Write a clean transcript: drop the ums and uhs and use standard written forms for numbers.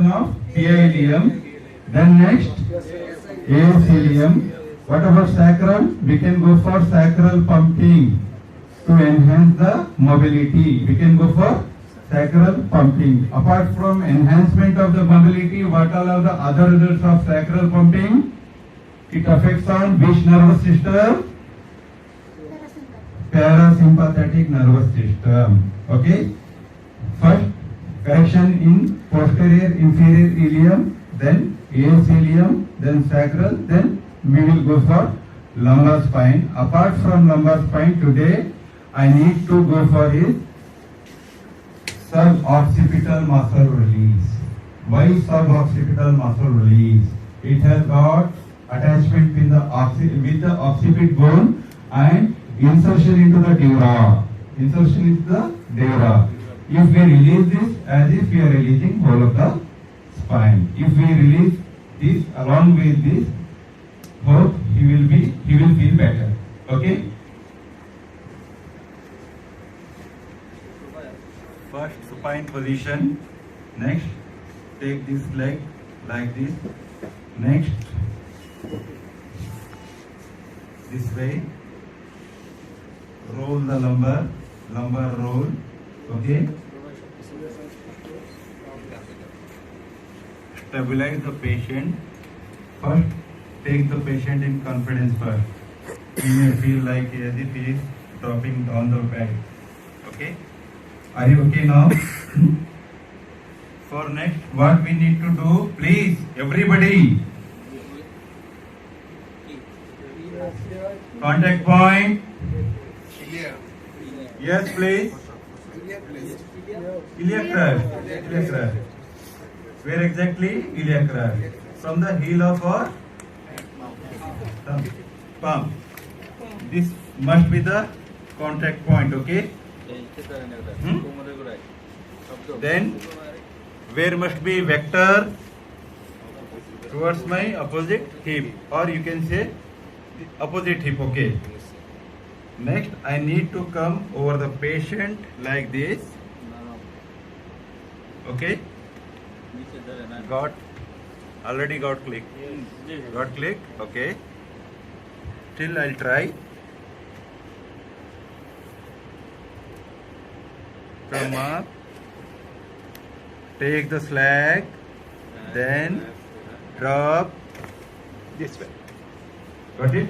of PILM. Then next ACLM. What about sacrum? We can go for sacral pumping to enhance the mobility. We can go for sacral pumping. Apart from enhancement of the mobility, what all are the other results of sacral pumping? It affects on which nervous system? Parasympathetic nervous system. Okay. First, correction in posterior inferior ileum, then ACLM, then sacral, then we will go for lumbar spine. Apart from lumbar spine, today I need to go for his suboccipital muscle release. Why suboccipital muscle release? It has got attachment with the occipit bone and insertion into the dura. Insertion into the dura. If we release this, as if we are releasing whole of the spine. If we release this along with this, hope he will feel better. Okay. First supine position. Next, take this leg like this. Next, this way. Roll the lumbar roll. Okay. Stabilize the patient. First, take the patient in confidence first. He may feel like as if he is dropping on the bed. Okay. Are you okay now? For next, what we need to do, please, everybody. Contact point. Yes, please. Iliac crest. Where exactly? Iliac crest. From the heel of our palm. This must be the contact point, okay? Then, where must be vector? Towards my opposite hip, or you can say opposite hip, okay? Next, I need to come over the patient like this. Okay? Already got click. Got click? Okay. Still I'll try. Come up. Take the slack. Then drop this way. Got it?